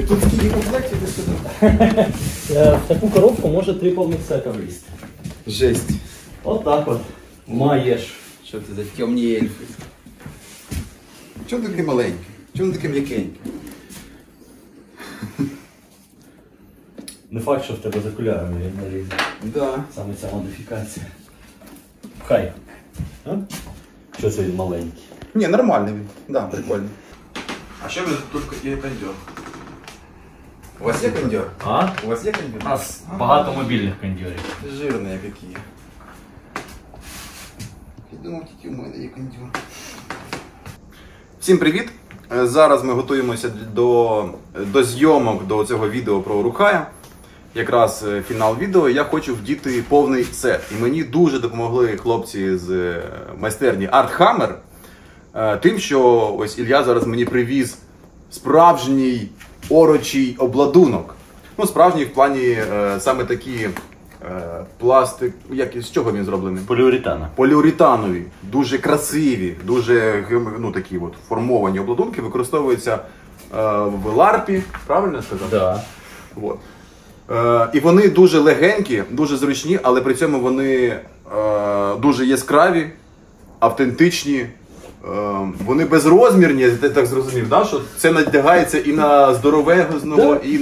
Тут скільки комплектів ти сюди? В таку коробку може 3 повних сета влізти. Жесть. От так от. Маєш. Що ти за темні ельфи? Чому ти такий маленький? Чому ти такий м'якенький? Не факт, що в тебе з окулярами він не лізе. Да. Саме ця модифікація. Хай. А? Що це він маленький? Ні, нормальний він. Да, прикольний. А що ви тут є кондьор? У вас є кондьор? А? У вас є кондьор? У нас багато мобільних кондьорів. Жирні які. Я думав, тільки у мене є кондьор. Всім привіт! Зараз ми готуємося до зйомок до цього відео про Урухая. Якраз фінал відео. Я хочу вдіти повний сет. І мені дуже допомогли хлопці з майстерні Art Hammer. Тим, що ось Ілля зараз мені привіз справжній орочий обладунок. Ну, справжній в плані саме такі пластик, з чого він зроблений? Поліуретана. Поліуретанові, дуже красиві, дуже такі от формовані обладунки використовуються в ларпі, правильно я сказав? Да. От. І вони дуже легенькі, дуже зручні, але при цьому вони дуже яскраві, автентичні. Вони безрозмірні, я так зрозумів, да? Що це надягається і на здоровезного, і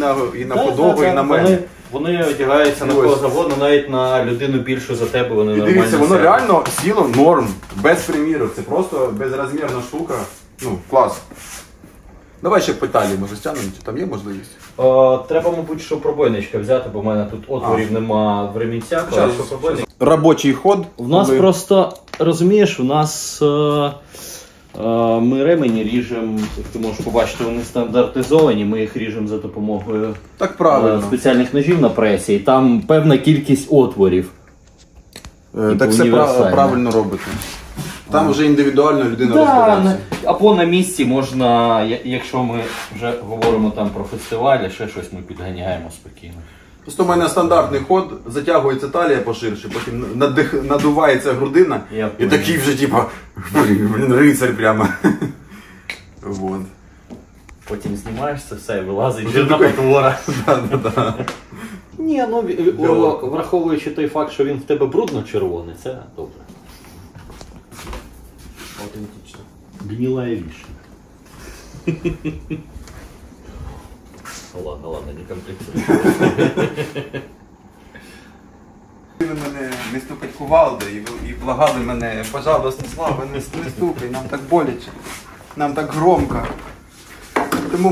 на худого, і на мене. Вони одягаються на кого завгодно, навіть на людину більшу за тебе, вони нормально. Дивіться, воно реально сіло норм, без примірок, це просто безрозмірна штука. Ну, клас. Давай ще питання, може стягнемо, чи там є можливість? Треба, мабуть, що пробойничка взяти, бо в мене тут отворів нема в ремінцях. Робочий ход. В нас просто, розумієш, у нас ми ремені ріжемо, як ти можеш побачити, вони стандартизовані, ми їх ріжемо за допомогою так правильно. Спеціальних ножів на пресі, і там певна кількість отворів. Так все правильно робите. Там вже індивідуально людина розбирається. Або на місці можна, якщо ми вже говоримо там про фестивалі, ще щось ми підганяємо спокійно. Просто у мене стандартний ход, затягується талія поширше, потім надувається грудина, і такий вже типа, блін, рицарь прямо. Вот. Потім знімаєш це все і вилазить жирна потвора. Ні, ну враховуючи той факт, що він в тебе брудно-червоний, це добре. Аутентично. Гнилая вишня. Ладно, не комплексуй. Ви мене не стукать кувалдою і благали мене, пожалуйста, Слава, не стукай, нам так боляче, нам так громко. Тому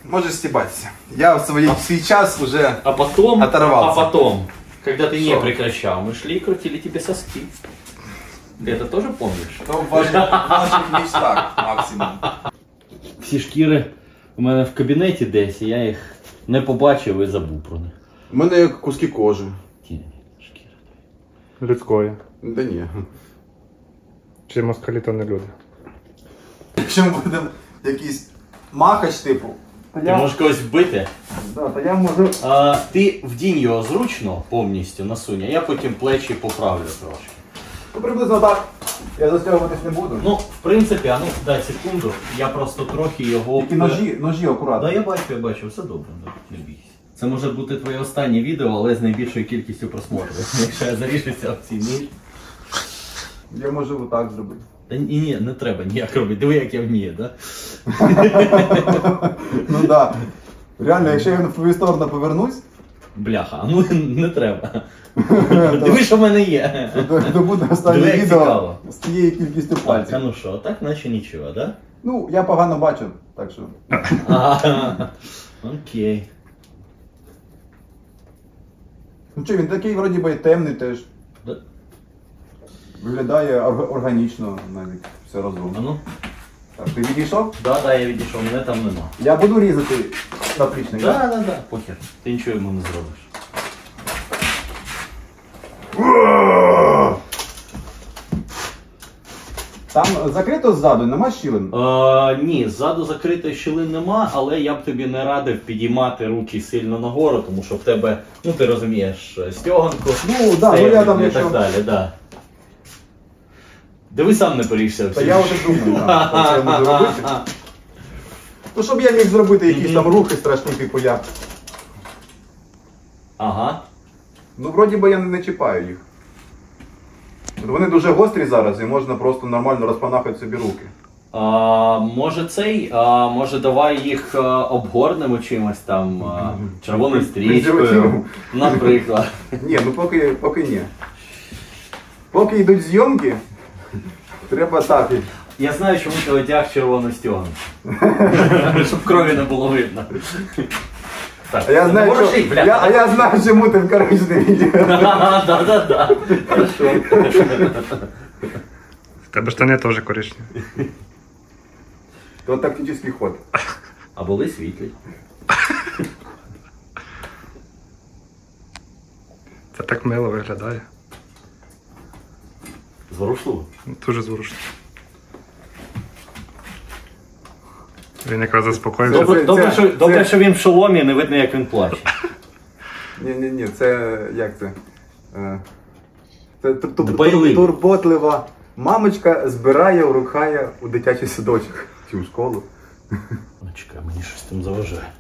можеш стібатися. Я в свій час уже оторвался. А потом, когда ты не прекращал, мы шли и крутили тебе соски. Ты это тоже помнишь? То в ваших мечтах максимум. Всі шкіри у мене в кабінеті десь, і я їх не побачив і забув про них. У мене як куски кожи. Шкіри. Людської. Да ні. Чи москалі то не люди? Якщо ми будемо якийсь махач типу. Ти можеш когось вбити? Да, то я можу. Ти вдінь його зручно повністю насунь, а я потім плечі поправлю трошки. Ну, приблизно так. Я застягуватись не буду. Ну, в принципі, а ну дай секунду, я просто трохи його... Тільки ножі акуратно. Да, я бачу, все добре, не бійся. Це може бути твоє останнє відео, але з найбільшою кількістю просмотрів. Якщо я заріжуся в цій ніж. Я можу отак зробити. Та ні, не треба ніяк робити. Диви, як я вмію, да? Ну так. Реально, якщо я в твою сторону повернусь... Бляха, ну не треба. Диви, що в мене є. То буде останнє відео з тією кількістю пальців. Так, а ну що, так наче нічого, да? Ну, я погано бачу, так що... Окей. Ну що, він такий, вроді би, темний теж. Да. Виглядає органічно навіть, все разом. А ну? Так, ти відійшов? Да, я відійшов, мене там нема. Я буду різати наплічник. Да, похер. Ти нічого йому не зробиш. Там закрито ззаду, нема щілин? Ні, ззаду закритої щілин нема, але я б тобі не радив підіймати руки сильно нагору, тому що в тебе, ну ти розумієш, стяганку, я там і так далі, да. Диви, сам не поріжся. Та я вже думаю, що я можу робити. Ну, щоб я міг зробити якісь там рухи страшні, типу я. Ага. Ну, вроді би я не чіпаю їх. От вони дуже гострі зараз і можна просто нормально розпанахати собі руки. Може давай їх обгорнемо чимось там, червоною стрічкою, наприклад. Ні, ну поки ні. Поки йдуть зйомки, треба так. Я знаю, чому ти одяг червону стягну. Щоб крові не було видно. Так, А я знаю, воруши, що, бля. я знаю, чому ти в коричневій. Да. Хорошо. В тебе штани теж коричневі. То тактичний ход. А були світлі. Це так мило виглядає. Зворушливо. Дуже зворушно. Він якраз заспокоївся. Добре, що він в шоломі, не видно, як він плаче. Ні, це як це? Це Дбайливий. турботлива мамочка збирає, рухає у дитячий садочок. Чи у школу. Чекай, мені щось там заважає.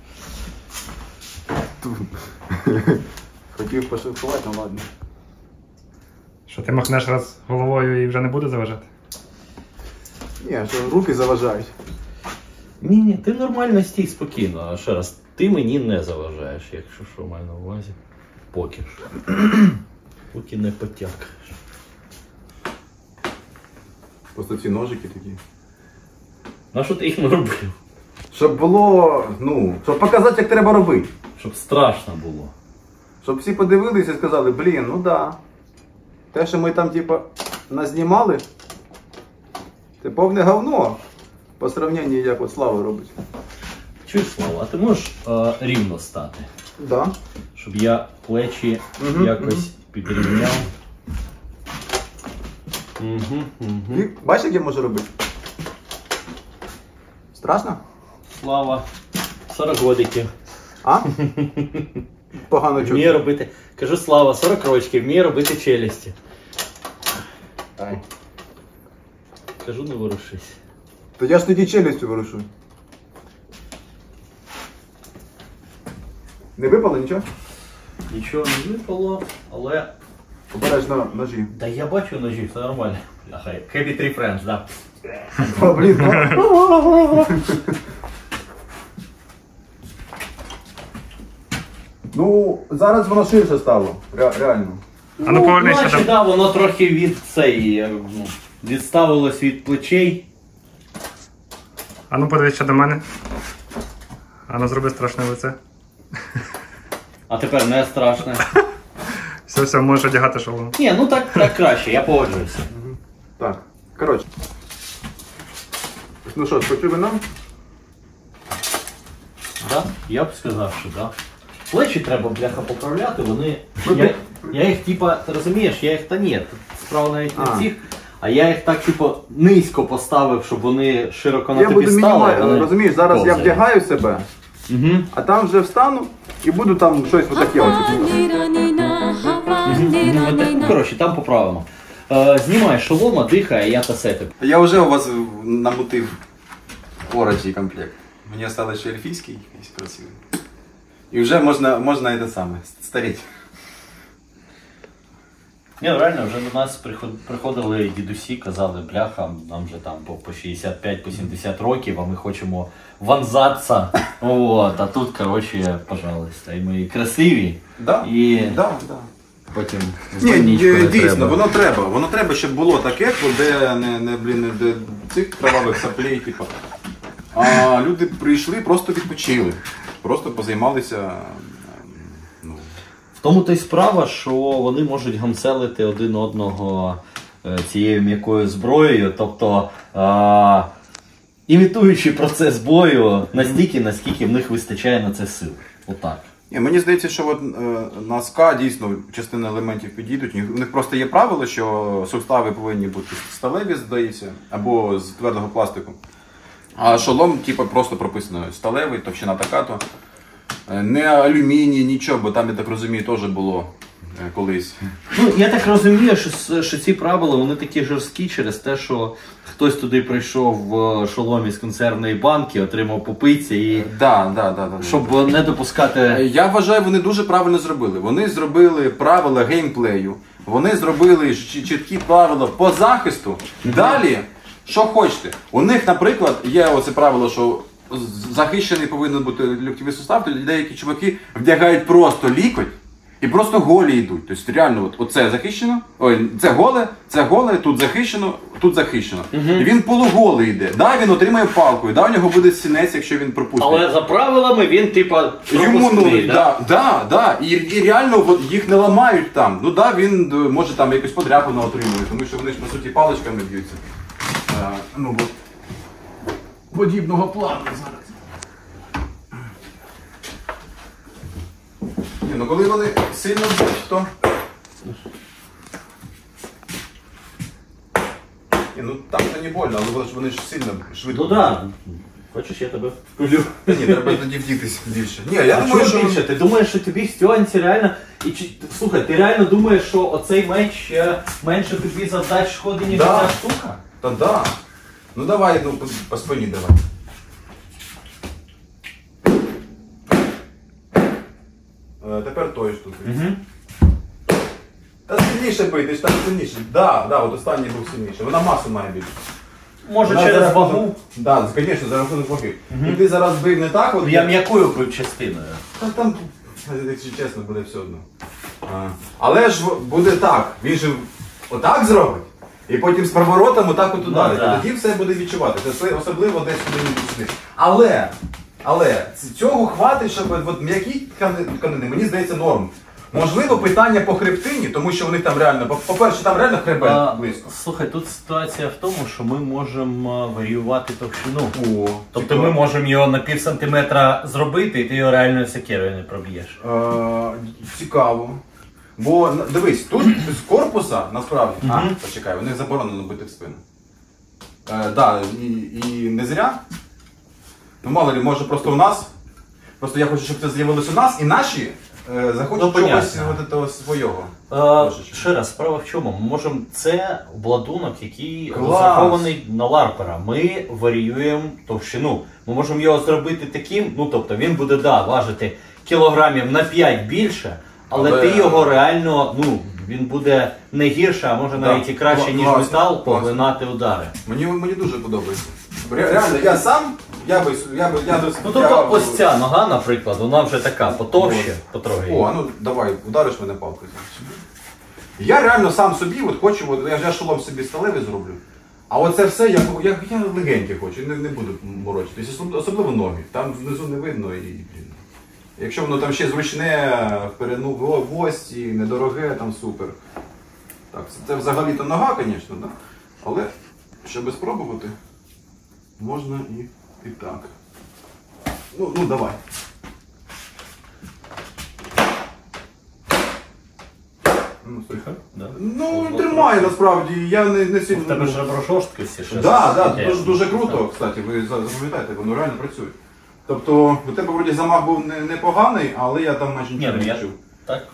Хотів пошуткувати, ну ладно. Що ти махнеш раз головою і вже не буде заважати? Ні, що руки заважають. Ні, ти нормально стій спокійно. А ще раз, ти мені не заважаєш, якщо що маю на увазі. Поки що. Поки не потякаєш. Просто ці ножики такі. На що ти їх не робив? Щоб було, щоб показати, як треба робити. Щоб страшно було. Щоб всі подивилися і сказали, блін, ну да. Те, що ми там, типа, назнімали, це повне говно. По сравненню, як от Слава робить. Чуєш, Слава, а ти можеш рівно стати? Да. Щоб я плечі якось підрівняв. І бачиш, як я можу робити? Страшно? Слава, 40 годиків. А? Погано чути. Вміє робити. Кажу, Слава, 40 років, вміє робити челюсті. Ай. Кажу, не ворушись. То я ж тоді челюстю вирушу. Не випало нічого? Нічого не випало, але... Обережно ножі. Та я бачу ножі, все нормально. Ага, Happy Tree Friends, да. О, блін, ну, зараз воно ширше стало. Реально. А ну повернися наче, до... да, воно трохи відставилось від плечей. А ну подивися до мене. А ну зроби страшне лице. А тепер не страшно. Все, можеш одягати шолом. Ні, ну так краще, я погоджуюся. Так, коротше. Ну що, спочили нам? Да? Я б сказав, що да. Плечі треба, бляха, поправляти, вони... Я їх, типа, ти розумієш, я їх, та ні, тут справа навіть не в цих, а я їх так, типу, низько поставив, щоб вони широко на Я тобі буду стали. мінімально, розумієш, зараз я повзають. вдягаю себе, а там вже встану і буду там щось отаке ось. Коротше, там поправимо. Знімай шолома, дихай, а я тасети. Я вже у вас намутив порочий комплект. Мені осталось ще ельфійський, якийсь красивий. І вже можна і те саме, старіть. Ні, реально, вже до нас приходили дідусі, казали, бляха, нам вже там по 65-70 років, а ми хочемо вонзатися. От, а тут, коротше, пожалуйста, і ми красиві, і потім Ні, дійсно, воно треба, щоб було таке, де де цих кровавих соплей, типу. А люди прийшли, просто відпочили, просто позаймалися. В тому то й справа, що вони можуть гамселити один одного цією м'якою зброєю, тобто імітуючи процес бою настільки, наскільки в них вистачає на це сил. Отак. Мені здається, що от, на СКА дійсно частина елементів підійдуть. У них просто є правило, що сустави повинні бути сталеві, здається, або з твердого пластику. А шолом, типу, просто прописано сталевий, товщина така-то. Не алюміній, нічого, бо там, я так розумію, теж було колись. Ну, я так розумію, що ці правила вони такі жорсткі через те, що хтось туди прийшов в шоломі з консервної банки, отримав попитися і Да. щоб не допускати. Я вважаю, вони дуже правильно зробили. Вони зробили правила геймплею, вони зробили чіткі правила по захисту. Далі, що хочете. У них, наприклад, є оце правило, що захищений повинен бути ліктьовий сустав, то деякі чуваки вдягають просто лікоть і просто голі йдуть. Тобто реально оце захищено, ой, це голе, тут захищено, тут захищено. І він полуголий йде. Да, він отримає палкою, да, у нього буде синець, якщо він пропустить. Але за правилами він типа Йому пропускний, да. І реально їх не ламають там. Ну да, він може там якусь подряпину отримує, тому що вони ж по суті паличками б'ються. Ну от. Подібного плану зараз. Ні, ну коли вони сильно б'ють, то... Ні, ну там то не больно, але вони ж сильно швидко. Ну так. Хочеш, я тебе вколю? Ні, треба тоді вдітись більше. Ні, я А думаю, що що... більше? Ти думаєш, що тобі в стюанці реально... Слухай, ти реально думаєш, що оцей меч менше тобі завдасть шкоди, ніж Да. ця штука? Та да. Ну давай, ну по спині давай. Тепер тою штукою. Та сильніше бий, ти ж так сильніше. Да, от останній був сильніше. Вона масу має більше. Може Вона через за рахунок- вагу? Да, звісно, за рахунок ваги. І ти зараз бив не так, от Я м'якою бив частиною. там, якщо чесно, буде все одно. Але ж буде так, він же отак зробить, і потім з поворотом отак от ударить. да. І тоді все буде відчувати. Це особливо десь сюди. Але цього хватить, щоб от м'які тканини, мені здається, норм. Можливо, питання по хребтині, тому що у них там реально, по-перше, там реально хребет близько. Слухай, тут ситуація в тому, що ми можемо варіювати товщину. О, Тобто ми можемо його на пів сантиметра зробити, і ти його реально секірою не проб'єш. Цікаво. Бо дивись, тут з корпуса насправді. Почекай, у них заборонено бити в спину. Да, і не зря. Ну мало ли, може просто у нас. Просто я хочу, щоб це з'явилось у нас, і наші захочуть чогось свого. Ще раз, справа в чому? Ми можемо це обладунок, який Клас! розрахований на ларпера. Ми варіюємо товщину. Ми можемо його зробити таким, ну тобто він буде важити кілограмів на 5 більше, але ти його реально, ну, він буде не гірше, а може навіть і краще, ніж метал, поглинати удари. Мені дуже подобається. Реально, Ну тобто ось ця нога, наприклад, вона вже така потовще, потрохи. О, ну давай, удариш мене палкою. Я реально сам собі от хочу, я шолом собі сталевий зроблю. А оце все я легеньке хочу, не буду морочитись. Особливо ноги. Там внизу не видно і, блін. Якщо воно там ще зручне, в гості, недороге, там супер. Так, це взагалі-то нога, звісно, да? Але щоб спробувати, можна і так. Ну давай. Ну, тримає насправді, я не сильно... У тебе ж ребро жорсткості. Так, дуже круто, кстати, ви запам'ятаєте, воно реально працює. Тобто, у тебе вроді замах був непоганий, але я там майже нічого не відчув. Так?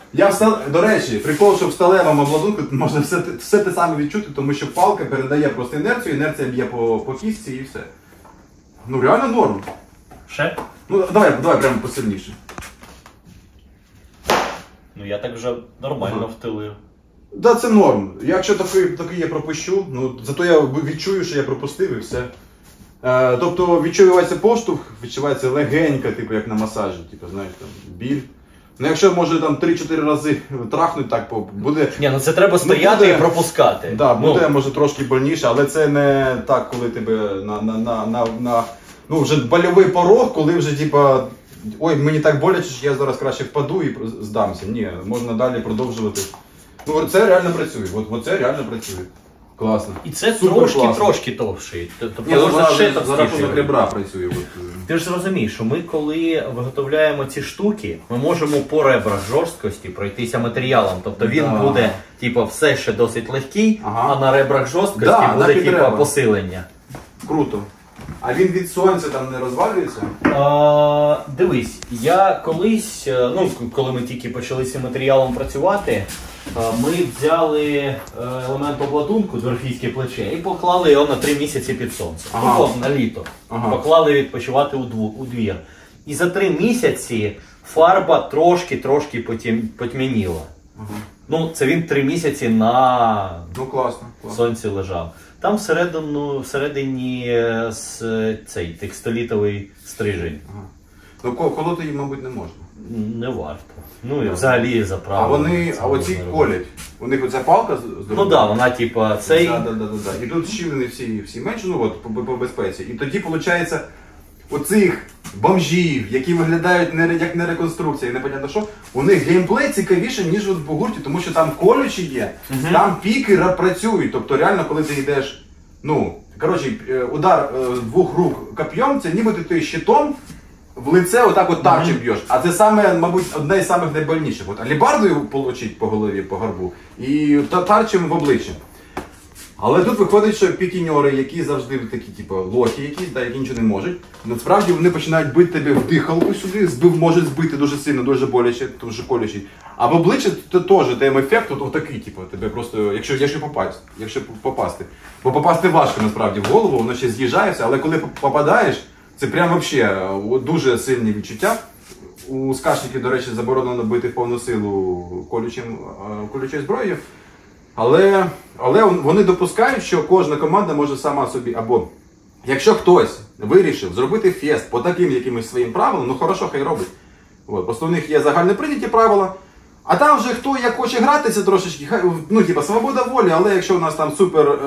До речі, прикол, що в сталевому обладунку можна все те саме відчути, тому що палка передає просто інерцію, інерція б'є по кістці і все. Ну реально норм. Ще? Ну давай прямо посильніше. Ну я так вже нормально втилив. Да, це норм. Якщо такий я пропущу, ну зато я відчую, що я пропустив і все. Тобто відчувається поштовх, відчувається легенько, типу як на масажі, типу, знаєш, там біль. Ну якщо може там 3-4 рази трахнуть, так буде. Ні, ну це треба стояти і пропускати. Да, буде може трошки больніше, але це не так, коли тебе ну вже больовий порог, коли вже типа ой, мені так боляче, що я зараз краще впаду і здамся. Ні, можна далі продовжувати. Ну це реально працює. От це реально працює. Класно. І це Супер трошки товший. Тобто Ні, можна ще за рахунок товстіше. ребра працює. Ти ж зрозумієш, що ми коли виготовляємо ці штуки, ми можемо по ребрах жорсткості пройтися матеріалом. Тобто він буде типу, все ще досить легкий, а на ребрах жорсткості буде типу, посилення. Круто. А він від сонця там не розвалюється? Дивись, я колись, ну коли ми тільки почали з цим матеріалом працювати, ми взяли елемент обладунку, дворфійське плече, і поклали його на 3 місяці під сонце. Ага. Ну, на літо. Ага. Поклали відпочивати у двір. І за 3 місяці фарба трошки потьмяніла. Ага. Ну, це він 3 місяці на Ну класно. сонці лежав. Там всередині цей текстолітовий стрижень. Ага. Ну колоти їм, мабуть, не можна. Не варто. Ну і взагалі за А правилами. вони, це а оці можна робити. колять. У них оця палка Ну так, да, вона типа цей. Да. І тут щілини всі менші, ну от по безпеці. І тоді виходить оцих бомжів, які виглядають як не реконструкція, і непонятно що, у них геймплей цікавіше, ніж от в Бугурті, тому що там колючі є, там піки працюють. Тобто реально, коли ти йдеш, ну, коротше, удар з 2 рук коп'єм, це ніби ти щитом в лице отак от тарчем б'єш. А це саме, мабуть, одне із самих найбольніших. От алібардою получить по голові, по горбу, і тарчем в обличчя. Але тут виходить, що пікіньори, які завжди такі, типу, лохи якісь, да, які нічого не можуть, насправді вони починають бити тебе в дихалку сюди, можуть збити дуже сильно, дуже боляче, дуже колючий. А в обличчя то теж там ефект отакий, типу, тебе просто, якщо попасти. Бо попасти важко насправді в голову, воно ще з'їжджається, але коли попадаєш, це прям взагалі дуже сильні відчуття. У скашників, до речі, заборонено бити в повну силу колючою зброєю. Але вони допускають, що кожна команда може сама собі, або якщо хтось вирішив зробити фест по таким якимось своїм правилам, ну хорошо, хай робить. От, просто у них є загальноприйняті правила, а там вже хто як хоче гратися трошечки, ну типа свобода волі, але якщо у нас там супер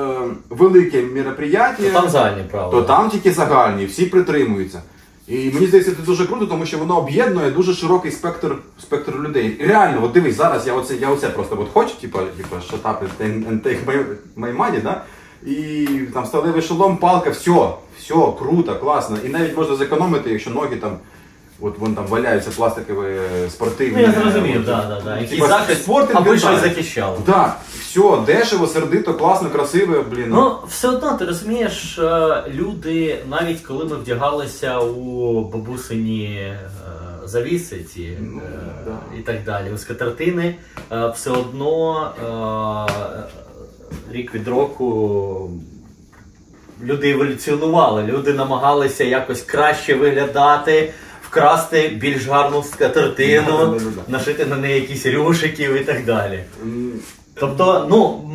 велике мероприятие, Там загальні правила. то там тільки загальні, всі притримуються. І мені здається, це дуже круто, тому що воно об'єднує дуже широкий спектр людей. І реально, от дивись, зараз я оце просто от хочу, типа shut up and take my money, да? І там сталевий шолом, палка, все круто, класно. І навіть можна зекономити, якщо ноги там, от вон там валяються пластикові спортивні. Ну я зрозумів, да. Якийсь захист, аби щось захищало. Так, все, дешево, сердито, класно, красиве, блін. Ну, все одно, ти розумієш, люди, навіть коли ми вдягалися у бабусині завіси ці і так далі, у скатертини, все одно рік від року люди еволюціонували, люди намагалися якось краще виглядати, вкрасти більш гарну скатертину, нашити на неї якісь рюшиків і так далі. Тобто, ну,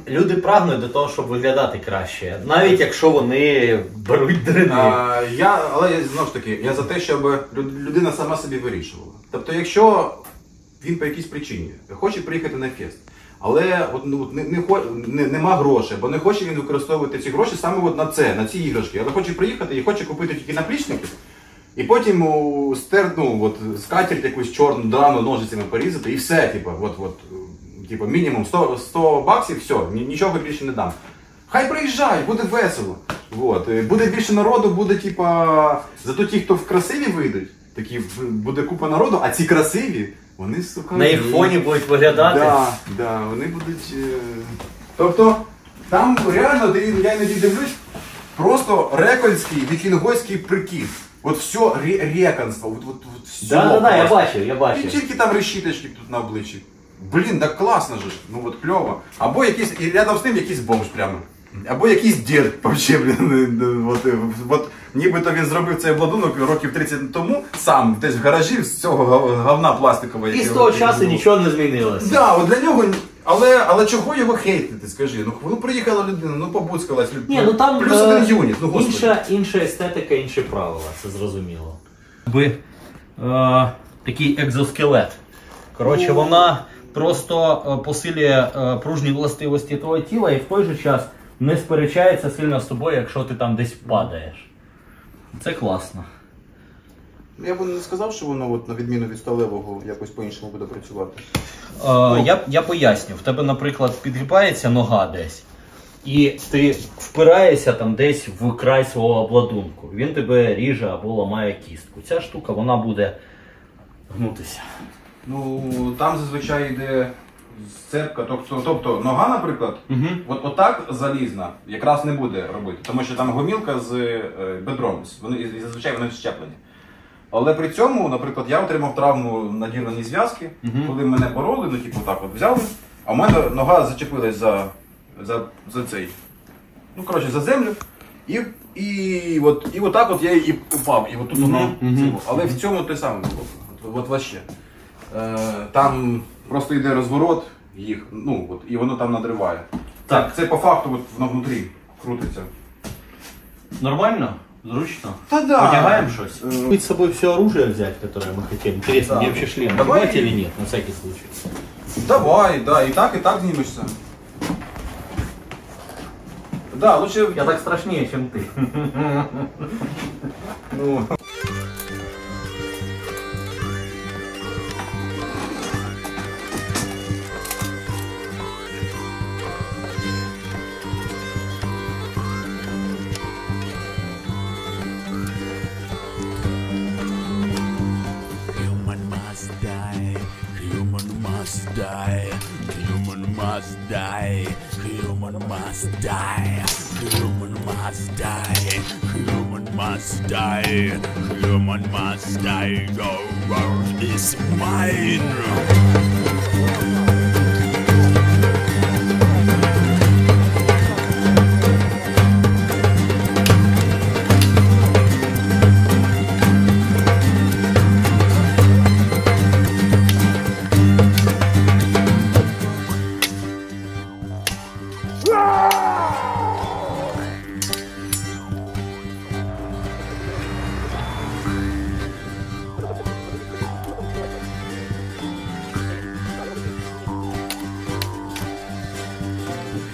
люди прагнуть до того, щоб виглядати краще, навіть якщо вони беруть дрини. Але знову ж таки, я за те, щоб людина сама собі вирішувала. Тобто, якщо він по якійсь причині хоче приїхати на фест, але нема грошей, бо не хоче він використовувати ці гроші саме от на ці іграшки, але хоче приїхати і хоче купити тільки наплічники, і потім скатерть якусь чорну драну ножицями порізати і все, типу, мінімум 100 баксів, все, нічого більше не дам. Хай приїжджають, буде весело. Буде більше народу, буде зато ті, хто в красиві вийдуть, такі буде купа народу, а ці красиві, вони, сука, на їх фоні будуть виглядати. Да, вони будуть. Тобто, там реально, я іноді дивлюсь, просто реконський, вікінгойський прикид. От все реконство, все. Да, я бачив. І тільки там решіточки тут на обличчі. Блін, так класно же ж, ну от кльово. Або якийсь, і рядом з ним якийсь бомж прямо. Або якийсь дід, вообще, блін, от нібито він зробив цей обладунок років 30 тому, сам, десь в гаражі, з цього говна пластикового. І з того часу нічого не змінилося. Да, от для нього, але чого його хейтити, скажи? Ну приїхала людина, ну побуцькалась, ну там плюс один юніт, ну господи. Інша естетика, інші правила, це зрозуміло. Такий екзоскелет. Коротше, вона просто посилює пружні властивості твого тіла і в той же час не сперечається сильно з тобою, якщо ти там десь падаєш. Це класно. Я б не сказав, що воно, на відміну від сталевого, якось по-іншому буде працювати. Я поясню. В тебе, наприклад, підгибається нога десь, і ти впираєшся там десь в край свого обладунку. Він тебе ріже або ламає кістку. Ця штука, вона буде гнутися. Ну, там зазвичай йде Цепка, тобто нога, наприклад, отак залізна якраз не буде робити, тому що там гомілка з бедром, і зазвичай вони щеплені. Але при цьому, наприклад, я отримав травму надірвані зв'язки, коли мене бороли, ну типу так от взяли, а в мене нога зачепилась за цей, ну коротше, за землю, і отак от я і упав, і отут воно, але в цьому те саме було, от вообще. Там просто йде розворот їх, ну от, і воно там надриває. Так, це по факту от, воно внутрі крутиться. Нормально? Зручно? Та да. Одягаем что-то? Мы с собой все оружие взять, которое мы хотим. Интересно, Да. мне вообще шлем Давай. надевать или нет, на всякий случай? Давай, да, і так знімешся. Да, лучше... Я так страшнее, чем ты. Ну... Human must die, human must die, human must die, human must die, human must die, human must die, human must die, the world is mine.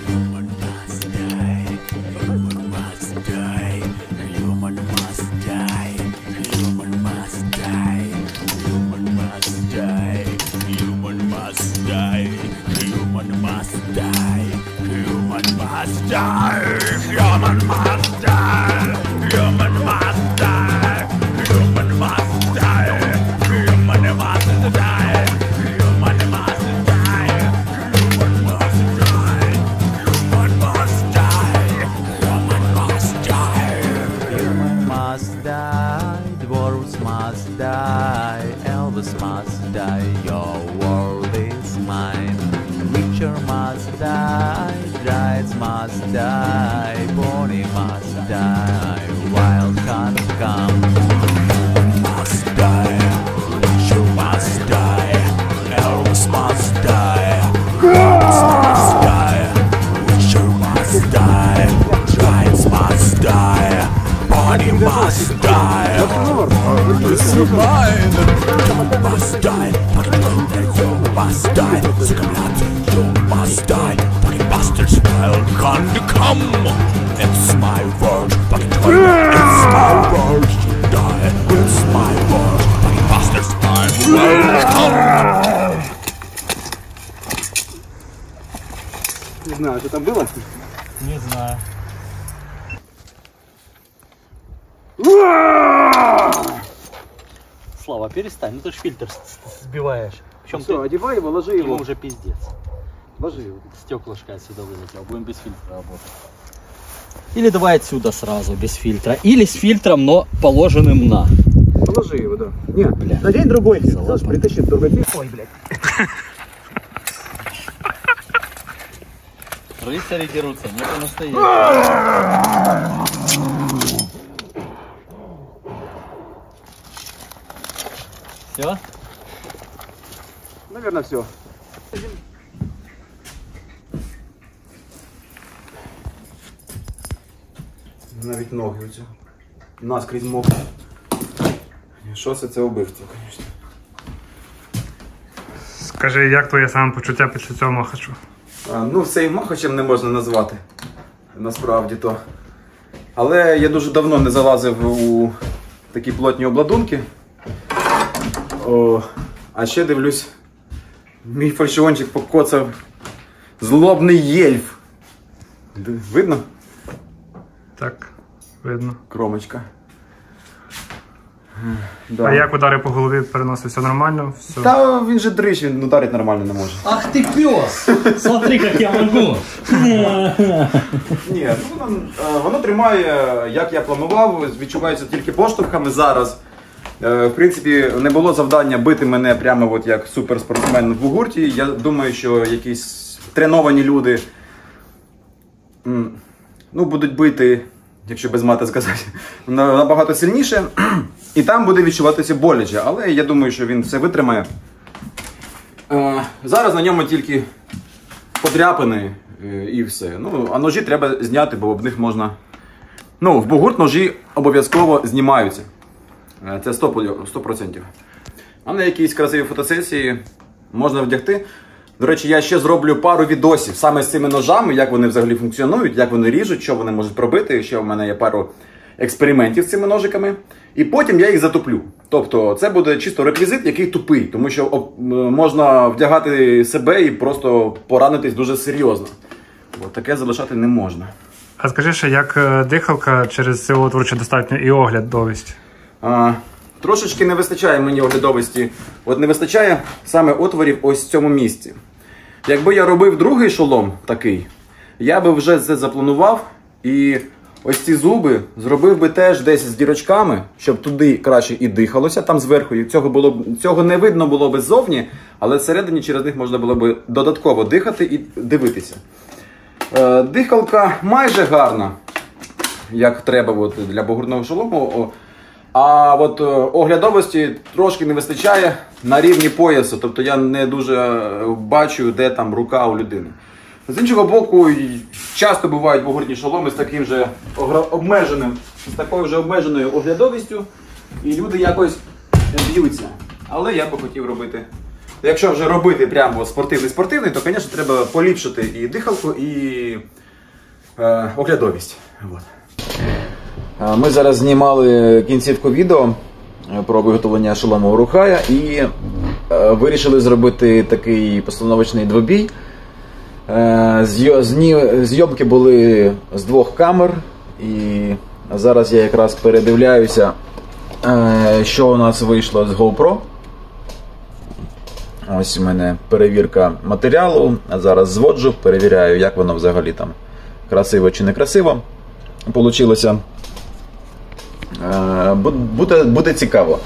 Human must die, human must die, human must die, human must die, human must die, human must die, human must die, human must die, human must die, human must die, human must die, human must die, human must die, human must die. Human must die. Human must die. Human must die, dwarves must die, Elvis must die, your world is mine. Witcher must die, giants must die, pony must die, wild can't come. Must die. You must die. Elves must die. Gods must die. Witcher must die. Giants must die. Body must die. This is mine. Must die. You must die. You must die. Fucking bastards. Welcome to come. It's my word. Fucking it's my word. Die. It's my word. Fucking bastards. I'm welcome. Не знаю, що там було? Не знаю. Слава, перестань, ну ты ж фильтр сбиваешь. Причем Все, ты одевай его, ложи ему его. уже пиздец. Ложи его. Стеклышко отсюда вылетело, будем без фильтра работать. Или давай отсюда сразу, без фильтра. Или с фильтром, но положенным на. Положи его, да. Нет, Бля. надень другой. Залазь, Притащи другой. Ой, блядь. Рыцари дерутся, не по-настоящему. Все? Наверное, все. Навіть ноги оці. Наскрізь мокрі. Що це убивство, звісно. Скажи, як твоє самопочуття після цього махачу? Ну, це і махачем не можна назвати. Насправді то. Але я дуже давно не залазив у такі плотні обладунки. А ще дивлюсь, мій фальшиончик покоцав злобний єльф. Видно? Так, видно. Кромочка. А як удари по голові переносить? Все нормально? Все. Та він же дрищ, він ударити нормально не може. Ах ты пес! Смотри, как я могу! Ні, воно тримає, як я планував, відчувається тільки поштовхами зараз. В принципі, не було завдання бити мене прямо от як суперспортсмен в бугурті. Я думаю, що якісь треновані люди будуть бити, якщо без мати сказати, набагато сильніше. І там буде відчуватися боляче, але я думаю, що він все витримає. Зараз на ньому тільки подряпини і все. А ножі треба зняти, бо об них можна... в бугурт ножі обов'язково знімаються. Це 100%. А на якісь красиві фотосесії можна вдягти. До речі, я ще зроблю пару відосів саме з цими ножами, як вони взагалі функціонують, як вони ріжуть, що вони можуть пробити. Ще в мене є пару експериментів з цими ножиками. І потім я їх затуплю. Тобто це буде чисто реквізит, який тупий, тому що можна вдягати себе і просто поранитись дуже серйозно. Таке залишати не можна. А скажи ще, як дихалка через цю отвор, чи достатньо і оглядовість? Трошечки не вистачає мені оглядовості. Не вистачає саме отворів ось в цьому місці. Якби я робив другий шолом такий, я би вже це запланував і ось ці зуби зробив би теж десь з дірочками, щоб туди краще і дихалося, там зверху. І цього не видно було би ззовні, але всередині через них можна було би додатково дихати і дивитися. Дихалка майже гарна, як треба для бугуртного шолому. А оглядовості трошки не вистачає на рівні поясу, тобто я не дуже бачу, де там рука у людини. З іншого боку, часто бувають бугуртні шоломи з такою ж обмеженою оглядовістю, і люди якось б'ються. Але я би хотів робити, якщо вже робити прямо спортивний, то, звісно, треба поліпшити і дихалку, і оглядовість. Ми зараз знімали кінцівку відео про виготовлення шолому Урухая і вирішили зробити такий постановочний двобій. Зйомки були з 2 камер, і зараз я якраз передивляюся, що у нас вийшло з GoPro. Ось у мене перевірка матеріалу, а зараз зводжу, перевіряю, як воно взагалі там красиво чи не красиво получилося. Буде цікаво.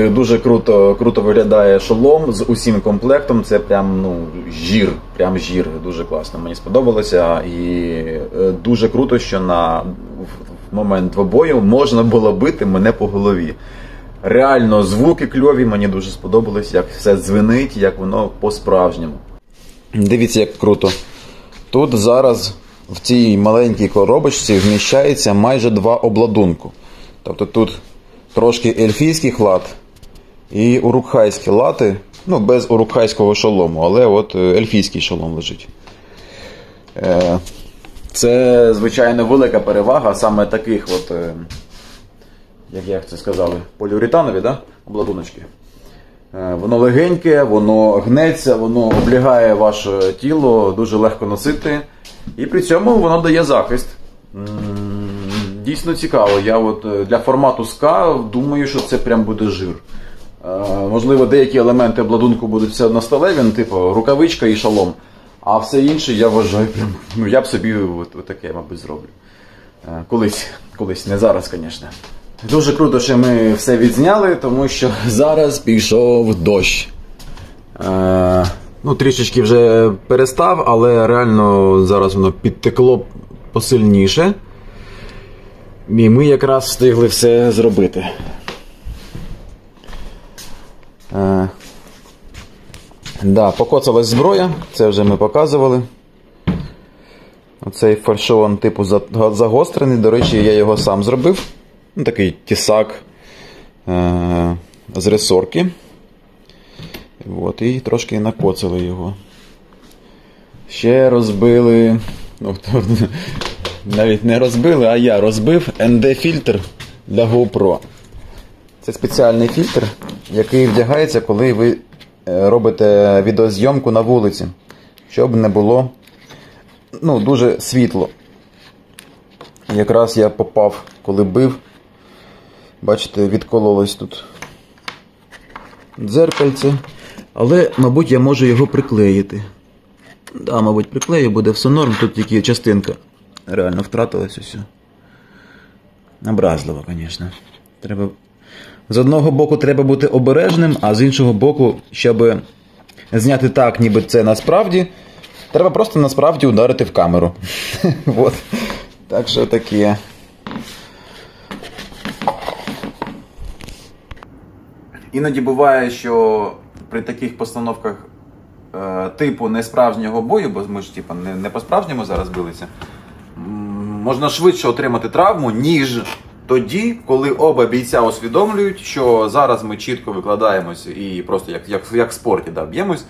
Дуже круто виглядає шолом з усім комплектом. Це прям жір, дуже класно. Мені сподобалося. І дуже круто, що в момент двобою можна було бити мене по голові. Реально звуки кльові, мені дуже сподобалось, як все дзвенить, як воно по-справжньому. Дивіться, як круто. Тут зараз в цій маленькій коробочці вміщається майже 2 обладунку. Тобто тут трошки ельфійських лат і урукхайські лати, без урукхайського шолому, але ельфійський шолом лежить. Це, звичайно, велика перевага саме таких як це сказали, поліуретанові, обладуночки. Воно легеньке, воно гнеться, воно облягає ваше тіло, дуже легко носити. І при цьому воно дає захист. Дійсно цікаво. Я для формату СКА думаю, що це прям буде жир. Можливо, деякі елементи обладунку будуть все односталеві, типу рукавичка і шолом. А все інше, я вважаю, я б собі таке, мабуть, зроблю. Колись, не зараз, звісно. Дуже круто, що ми все відзняли, тому що зараз пішов дощ. Трішечки вже перестав, але реально зараз воно підтекло посильніше. І ми якраз встигли все зробити. Покоцалась зброя, це вже ми показували. Оцей фальшон типу загострений, до речі, я його сам зробив. Такий тісак з ресорки. І трошки накоцали його. Ще розбили, навіть не розбили, а я розбив ND-фільтр для GoPro. Це спеціальний фільтр, який вдягається, коли ви робите відеозйомку на вулиці, щоб не було дуже світло. Якраз я попав, коли бив, Бачите, відкололось тут дзеркальце. Але, мабуть, я можу його приклеїти. Да, мабуть, приклею, буде все норм. Тут тільки частинка реально втратилась усе. Образливо, звісно. Треба... З одного боку треба бути обережним, а з іншого боку, щоб зняти так, ніби це насправді, треба просто насправді ударити в камеру. От. Так що таке. Іноді буває, що при таких постановках типу несправжнього бою, бо ми ж типу, не по-справжньому зараз билися, можна швидше отримати травму, ніж тоді, коли оба бійця усвідомлюють, що зараз ми чітко викладаємося і просто як в спорті б'ємось.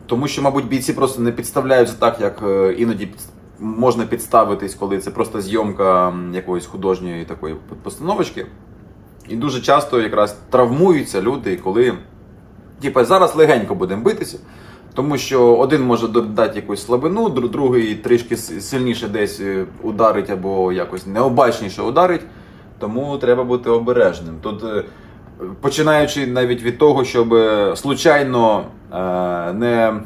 Тому що, мабуть, бійці просто не підставляються так, як іноді можна підставитись, коли це просто зйомка якоїсь художньої такої постановочки. І дуже часто якраз травмуються люди, коли зараз легенько будемо битися, тому що один може додати якусь слабину, другий трішки сильніше десь ударить або якось необачніше ударить, тому треба бути обережним. Тут, починаючи навіть від того, щоб случайно не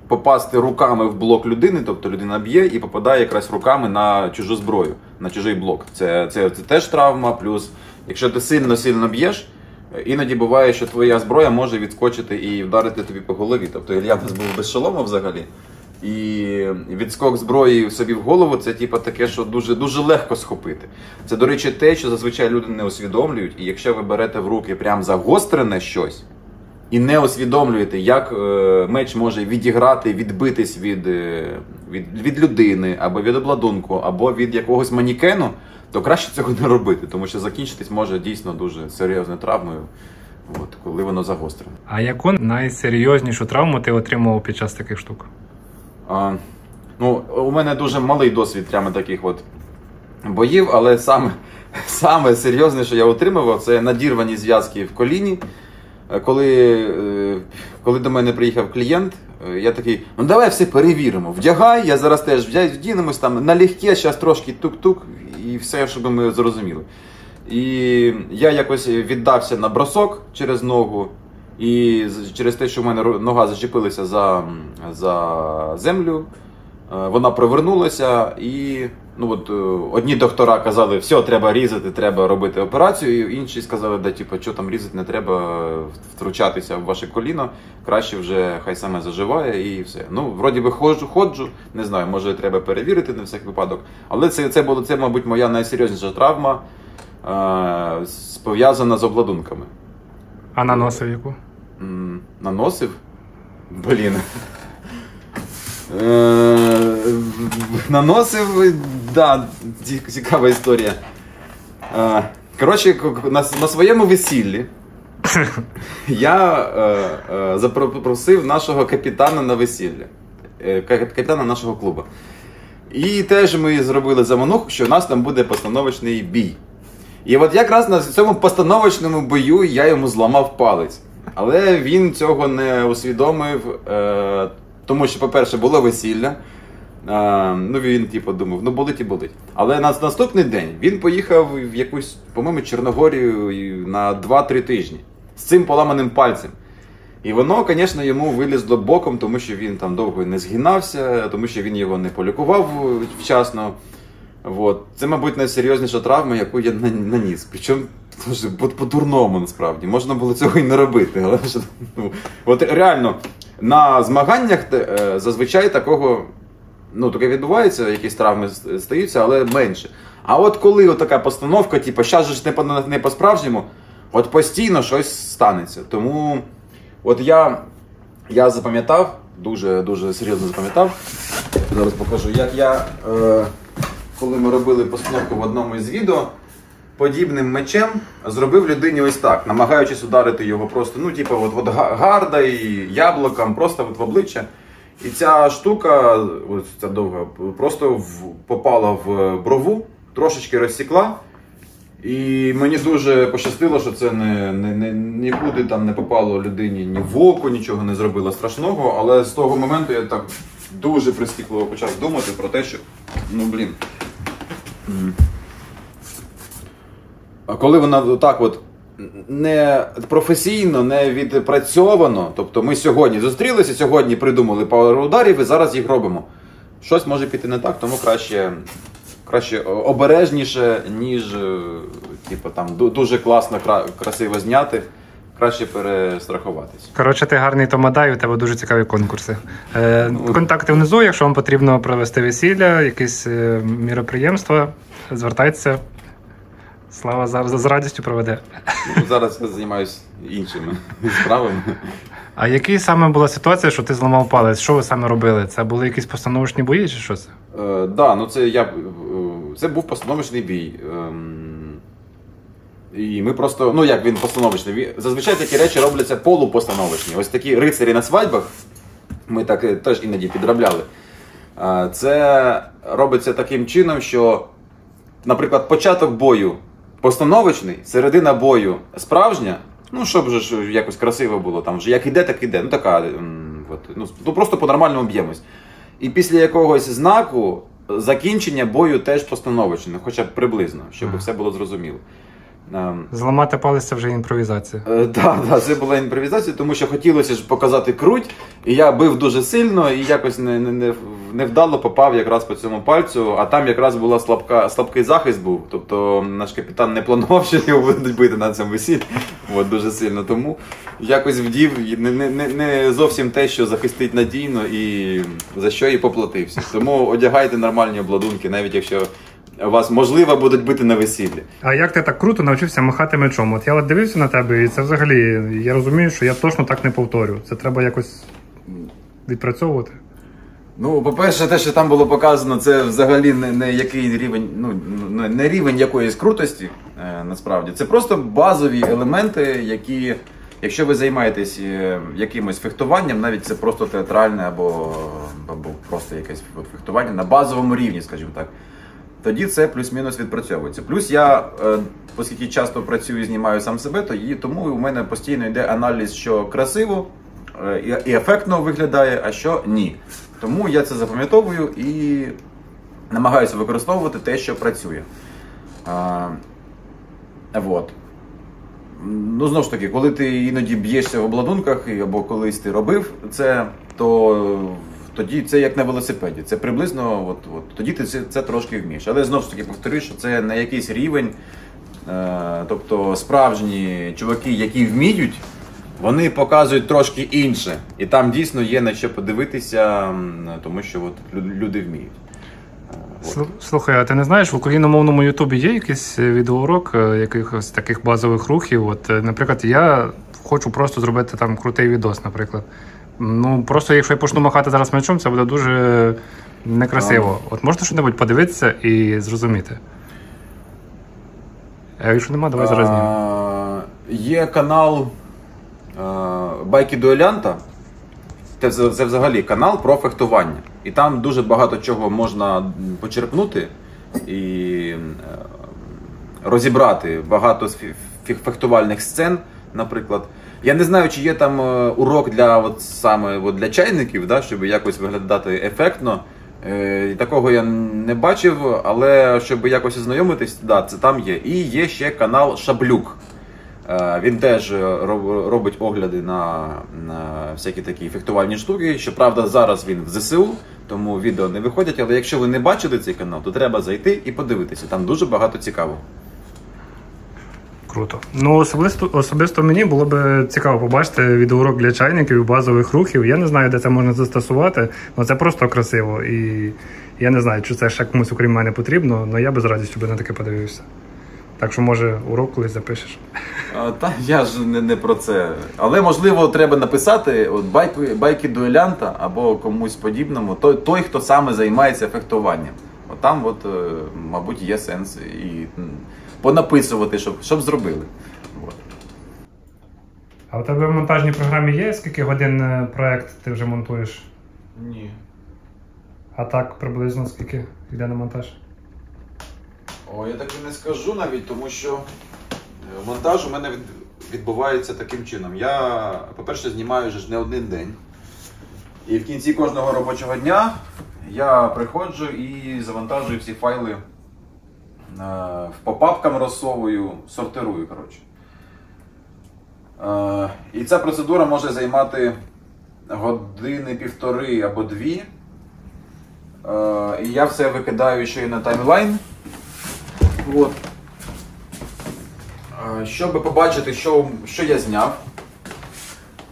попасти руками в блок людини, тобто людина б'є і попадає якраз руками на чужу зброю, на чужий блок. Це теж травма, плюс якщо ти сильно б'єш, іноді буває, що твоя зброя може відскочити і вдарити тобі по голові. Тобто Ілля в нас був без шолома взагалі. І відскок зброї собі в голову – це таке, що дуже легко схопити. Це, до речі, те, що зазвичай люди не усвідомлюють. І якщо ви берете в руки прям загострене щось, і не усвідомлюєте, як меч може відіграти, відбитись від людини, або від обладунку, або від якогось манікену, то краще цього не робити, тому що закінчитись може дійсно дуже серйозною травмою, коли воно загострене. А яку найсерйознішу травму ти отримував під час таких штук? У мене дуже малий досвід прямо таких боїв, але саме серйозне, що я отримував, це надірвані зв'язки в коліні. Коли до мене приїхав клієнт, я такий, давай все перевіримо, вдягай, я зараз теж вдінемось там налегке, зараз трошки тук-тук і все, щоб ми зрозуміли. І я якось віддався на бросок через ногу, і через те, що в мене нога зачепилася за землю, вона провернулася і одні доктора казали, все, треба різати, треба робити операцію, інші сказали, що там різати, не треба втручатися в ваше коліно, краще вже хай саме заживає і все. Вроді би ходжу, не знаю, може треба перевірити на всякий випадок, але це, мабуть, моя найсерйозніша травма, пов'язана з обладунками. А наносив яку? Наносив? Блін. Наносив, да, цікава історія. Коротше, на своєму весіллі я запросив нашого капітана на весілля, капітана нашого клубу. І теж ми зробили замануху, що у нас там буде постановочний бій. І якраз на цьому постановочному бою я йому зламав палець. Але він цього не усвідомив, тому що, по-перше, було весілля. Він думав, болить і болить. Але на наступний день він поїхав в якусь, по-моєму, Чорногорію на 2-3 тижні з цим поламаним пальцем. І воно, звісно, йому вилізло боком, тому що він там довго не згинався, тому що він його не полікував вчасно. Це, мабуть, найсерйозніша травма, яку я наніс. Причому по-дурному, насправді. Можна було цього і не робити. Але реально, на змаганнях зазвичай такого, таке відбувається, якісь травми стаються, але менше. А коли така постановка, щас же ж не по-справжньому, постійно щось станеться. Тому я запам'ятав, дуже серйозно запам'ятав. Зараз покажу, як я, коли ми робили постановку в одному із відео, подібним мечем зробив людині ось так, намагаючись ударити його просто, гарда і яблуком, просто в обличчя. І ця штука, ця довга, просто попала в брову, трошечки розсікла. І мені дуже пощастило, що це нікуди там не попало людині ні в око, нічого не зробило страшного. Але з того моменту я так дуже прискіпливо почав думати про те, що, коли вона так от не професійно, не відпрацьовано, тобто ми сьогодні зустрілися, сьогодні придумали пару ударів і зараз їх робимо. Щось може піти не так, тому краще обережніше, ніж типу, там, дуже класно, красиво зняти. Краще перестрахуватись. Коротше, ти гарний тамадай, у тебе дуже цікаві конкурси. Контакти внизу, якщо вам потрібно провести весілля, якісь міроприємства, звертайтеся. Слава з радістю проведе. Зараз я займаюся іншими справами. А який саме була ситуація, що ти зламав палець? Що ви саме робили? Це були якісь постановочні бої чи що це? Да, ну це був постановочний бій. І ми просто, ну як він постановочний, зазвичай такі речі робляться полупостановочні. Ось такі рицарі на свадьбах, ми так теж іноді підробляли. Це робиться таким чином, що, наприклад, початок бою постановочний, середина бою справжня, ну щоб вже якось красиво було, там вже як іде, так іде, ну така, ну просто по-нормальному б'ємось. І після якогось знаку закінчення бою теж постановочне, хоча б приблизно, щоб все було зрозуміло. Зламати палець – це вже імпровізація. Так, це була імпровізація, тому що хотілося ж показати круть, і я бив дуже сильно, і якось невдало попав якраз по цьому пальцю, а там якраз була слабкий захист був, тобто наш капітан не планував, що його будуть бити на цьому весіллі, дуже сильно, тому якось вдів не зовсім те, що захистить надійно, і за що і поплатився. Тому одягайте нормальні обладунки, навіть якщо вас, можливо, будуть бити на весіллі. А як ти так круто навчився махати мечом? От я дивився на тебе, і це взагалі, я розумію, що я точно так не повторю. Це треба якось відпрацьовувати. Ну, по-перше, те, що там було показано, це взагалі не який рівень, не рівень якоїсь крутості, насправді. Це просто базові елементи, які, якщо ви займаєтесь якимось фехтуванням, навіть це просто театральне або просто якесь фехтування на базовому рівні, скажімо так, тоді це плюс-мінус відпрацьовується. Плюс я, оскільки часто працюю і знімаю сам себе, тому у мене постійно йде аналіз, що красиво і ефектно виглядає, а що ні. Тому я це запам'ятовую і намагаюся використовувати те, що працює. Ну, знову ж таки, коли ти іноді б'єшся в обладунках, або колись ти робив це, то тоді це як на велосипеді. Це приблизно, тоді ти це трошки вмієш. Але знову ж таки повторюю, що це не якийсь рівень, тобто справжні чуваки, які вміють, вони показують трошки інше. І там дійсно є на що подивитися, тому що люди вміють. Слухай, а ти не знаєш, в україномовному Ютубі є якийсь відеоурок якихось таких базових рухів? От, наприклад, я хочу просто зробити там крутий відос, наприклад. Ну, просто якщо я почну махати зараз мечом, це буде дуже некрасиво. От можна що-небудь подивитися і зрозуміти? А якщо нема, давай зараз знімемо. Є канал Байки Дуелянта. Це взагалі канал про фехтування. І там дуже багато чого можна почерпнути і розібрати багато фехтувальних сцен, наприклад. Я не знаю, чи є там урок для чайників, да, щоб якось виглядати ефектно. Такого я не бачив, але щоб якось ознайомитись, да, це там є. І є ще канал Шаблюк. Він теж робить огляди на всякі такі фехтувальні штуки. Щоправда, зараз він в ЗСУ, тому відео не виходять. Але якщо ви не бачили цей канал, то треба зайти і подивитися. Там дуже багато цікавого. Круто. Ну, особисто мені було б цікаво побачити відеоурок для чайників і базових рухів. Я не знаю, де це можна застосувати, але це просто красиво. І я не знаю, чи це ще комусь, окрім мене, потрібно, але я би з радістю на таке подивився. Так що, може, урок колись запишеш. Та я ж не про це. Але, можливо, треба написати байки дуелянта або комусь подібному. Той, хто саме займається фехтуванням. Там, мабуть, є сенс і понаписувати, щоб зробили. А у тебе в монтажній програмі є скільки годин проєкт ти вже монтуєш? Ні. А так, приблизно скільки йде на монтаж? Я так і не скажу навіть, тому що монтаж у мене відбувається таким чином. Я, по-перше, знімаю вже не один день. І в кінці кожного робочого дня я приходжу і завантажую всі файли по папкам розсовую, сортирую, коротше. І ця процедура може займати години, півтори або дві. І я все викидаю ще й на таймлайн. От. Щоб побачити, що я зняв.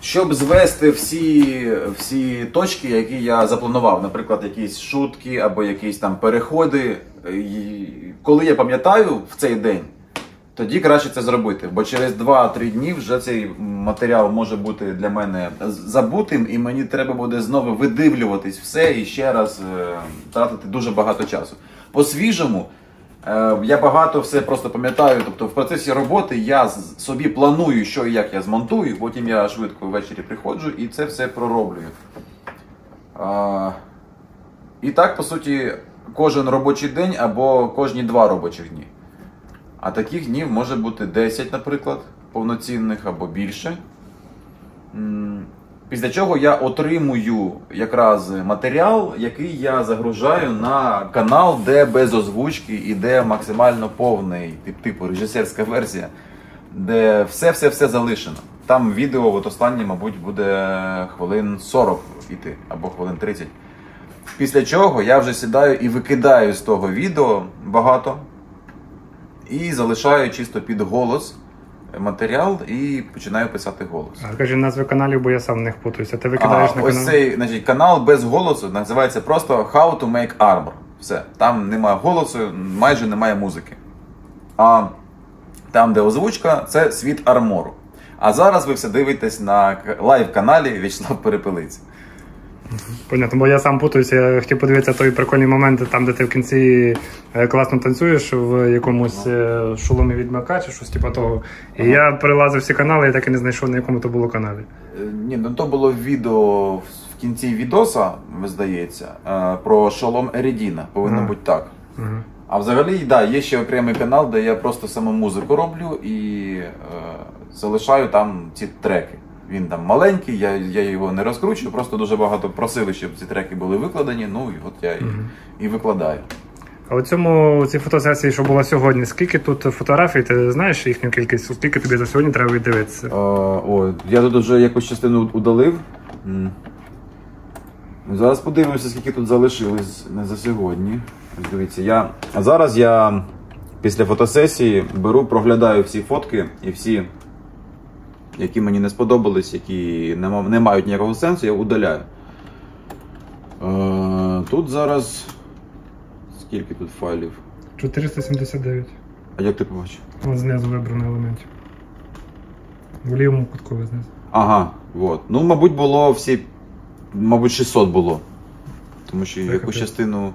Щоб звести всі точки, які я запланував, наприклад, якісь шутки або якісь там переходи. І коли я пам'ятаю в цей день, тоді краще це зробити, бо через 2-3 дні вже цей матеріал може бути для мене забутим, і мені треба буде знову видивлюватись все і ще раз тратити дуже багато часу. По-свіжому, я багато все просто пам'ятаю, тобто в процесі роботи я собі планую, що і як я змонтую, потім я швидко ввечері приходжу і це все пророблюю. І так, по суті, кожен робочий день або кожні 2 робочих дні. А таких днів може бути 10, наприклад, повноцінних або більше. Після чого я отримую якраз матеріал, який я загружаю на канал, де без озвучки і де максимально повний, типу режисерська версія, де все залишено. Там відео от останнє, мабуть, буде хвилин 40 іти, або хвилин 30. Після чого я вже сідаю і викидаю з того відео багато. І залишаю чисто під голос матеріал і починаю писати голос. А кажи назви каналів, бо я сам в них путаюся. Ти викидаєш на канал? Ось цей, значить, канал без голосу називається просто How to Make Armor. Все. Там немає голосу, майже немає музики. А там, де озвучка, це світ армору. А зараз ви все дивитесь на лайв-каналі В'ячеслав Перепелиць. Понятно, бо я сам путаюся, я хотів подивитися той прикольний момент, там, де ти в кінці класно танцюєш в якомусь шоломі відьмака чи щось типу того. І я перелазив всі канали і так і не знайшов, на якому то було каналі. Ні, ну то було відео в кінці відоса, здається, про шолом Ерідіна, повинно бути так. А взагалі, да, є ще окремий канал, де я просто саму музику роблю і залишаю там ці треки. Він там маленький, я його не розкручую, просто дуже багато просили, щоб ці треки були викладені, ну і от я і викладаю. А у цій фотосесії, що була сьогодні, скільки тут фотографій, ти знаєш їхню кількість, скільки тобі за сьогодні треба віддивитися? Я тут вже якусь частину удалив. Зараз подивимося, скільки тут залишилось за сьогодні. Дивіться, зараз я після фотосесії беру, проглядаю всі фотки і всі, які мені не сподобались, які не мають ніякого сенсу, я удаляю. Тут зараз... Скільки тут файлів? 479. А як ти побачив? Ось знизу вибрано елементів. В лівому кутку знизу. Ага, от. Ну, мабуть, було всі... Мабуть, 600 було. Тому що якусь частину...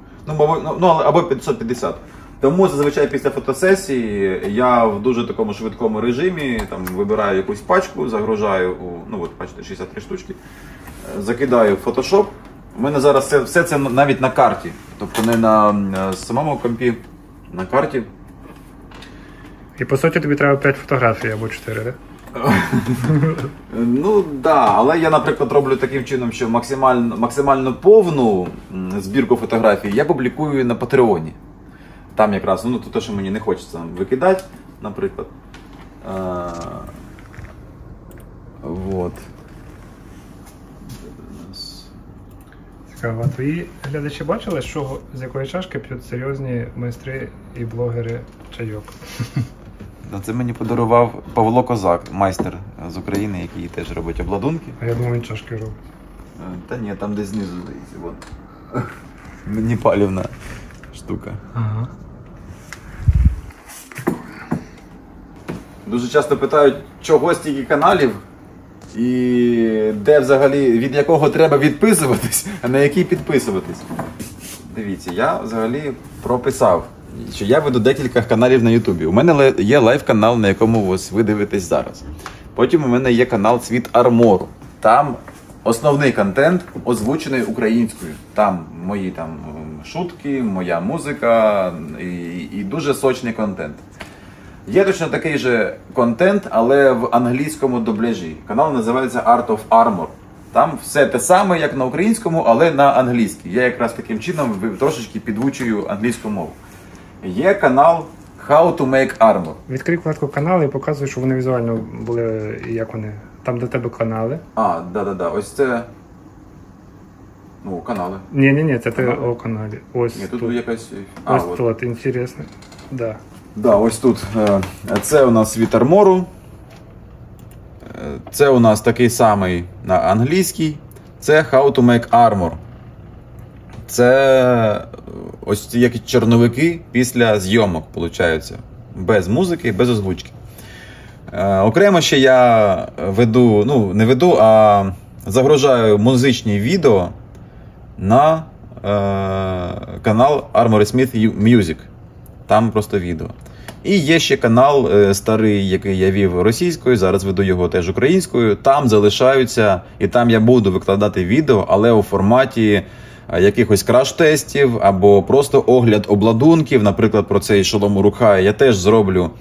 або 550. Тому зазвичай після фотосесії я в дуже такому швидкому режимі там вибираю якусь пачку, загружаю у, бачите, 63 штучки, закидаю в Photoshop. У мене зараз все це навіть на карті, тобто не на самому компі, на карті. І по суті тобі треба 5 фотографій або 4, так? Ну, да, але я, наприклад, роблю таким чином, що максимально повну збірку фотографій я публікую на Патреоні. Там якраз, те, що мені не хочеться викидати, наприклад. Вот. Цікаво. А твої глядачі бачили, що з якої чашки п'ють серйозні майстри і блогери чайок? Це мені подарував Павло Козак, майстер з України, який теж робить обладунки. А я думаю, він чашки робить. Та ні, там десь знизу, здається. Вон. Не палівна штука. Ага. Дуже часто питають, чого стільки каналів і де взагалі, від якого треба відписуватись, а на який підписуватись. Дивіться, я взагалі прописав, що я веду декілька каналів на Ютубі. У мене є лайв-канал, на якому ось ви дивитесь зараз. Потім у мене є канал Світ Армору. Там основний контент озвучений українською. Там мої шутки, моя музика і дуже сочний контент. Є точно такий же контент, але в англійському дубляжі. Канал називається Art of Armor. Там все те саме, як на українському, але на англійській. Я якраз таким чином трошечки підвчую англійську мову. Є канал How to make armor. Відкрий вкладку канали і показуй, що вони візуально були, як вони. Там до тебе канали. А, да. Ось це. Ну, канали. Ні, це ти Канали? о каналі. Ось Ні, тут тут. якась. Ось от. тут, інтересно. Да. Да, ось тут. Це у нас світ армору. Це у нас такий самий на англійській. Це How to make armor. Це ось як чорновики після зйомок, виходить. Без музики, без озвучки. Окремо ще я веду, ну не веду, а загружаю музичні відео на канал Armory Smith Music. Там просто відео. І є ще канал старий, який я вів російською, зараз веду його теж українською. Там залишаються, і там я буду викладати відео, але у форматі якихось краш-тестів або просто огляд обладунків. Наприклад, про цей шолом Uruk-hai я теж зроблю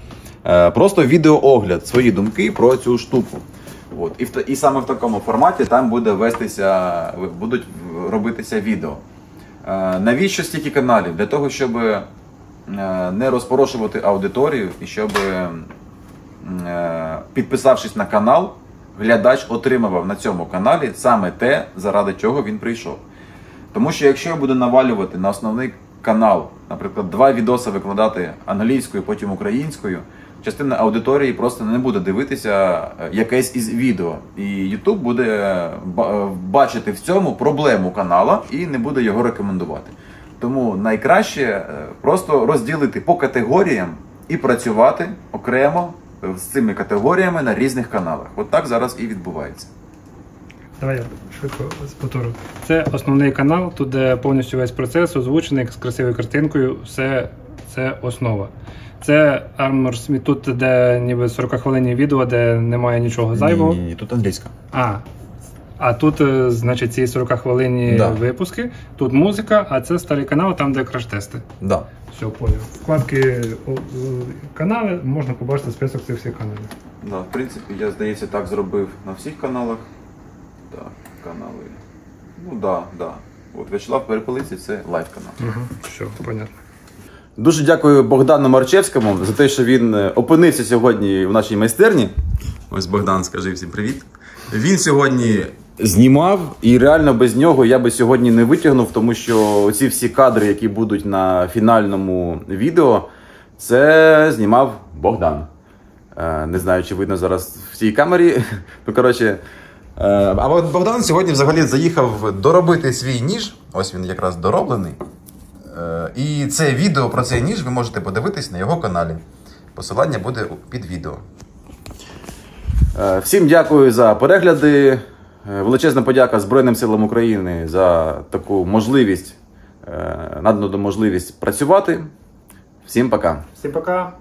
просто відеоогляд, свої думки про цю штуку. От. І саме в такому форматі там будуть робитися відео. Навіщо стільки каналів? Для того, щоб не розпорошувати аудиторію і щоб, підписавшись на канал, глядач отримував на цьому каналі саме те, заради чого він прийшов. Тому що якщо я буду навалювати на основний канал, наприклад, 2 відоси викладати англійською, потім українською, частина аудиторії просто не буде дивитися якесь із відео. І YouTube буде бачити в цьому проблему канала і не буде його рекомендувати. Тому найкраще просто розділити по категоріям і працювати окремо з цими категоріями на різних каналах. От так зараз і відбувається. Давай я швидко повторю. Це основний канал, тут де повністю весь процес озвучений з красивою картинкою, все це основа. Це Armor Smith, тут де ніби 40-хвилинні відео, де немає нічого зайвого. Ні, тут англійська. А тут, значить, ці 40-хвилинні випуски, тут музика, а це старий канал, там де краш-тести. Да. Все, поняв. Вкладки канали, можна побачити список цих всіх каналів. Да, в принципі, я, здається, так зробив на всіх каналах. Так, канали. Ну, да. От В'ячеслав Перепелиці – це лайв-канал. Все, понятно. Дуже дякую Богдану Марчевському за те, що він опинився сьогодні в нашій майстерні. Ось Богдан, скажи всім привіт. Він сьогодні знімав, і реально без нього я би сьогодні не витягнув, тому що ці всі кадри, які будуть на фінальному відео, це знімав Богдан. Не знаю, чи видно зараз в цій камері. Ну, коротше, а Богдан сьогодні взагалі заїхав доробити свій ніж. Ось він якраз дороблений. І це відео про цей ніж ви можете подивитись на його каналі. Посилання буде під відео. Всім дякую за перегляди. Величезна подяка Збройним силам України за таку можливість, надану можливість працювати. Всім пока. Всім пока.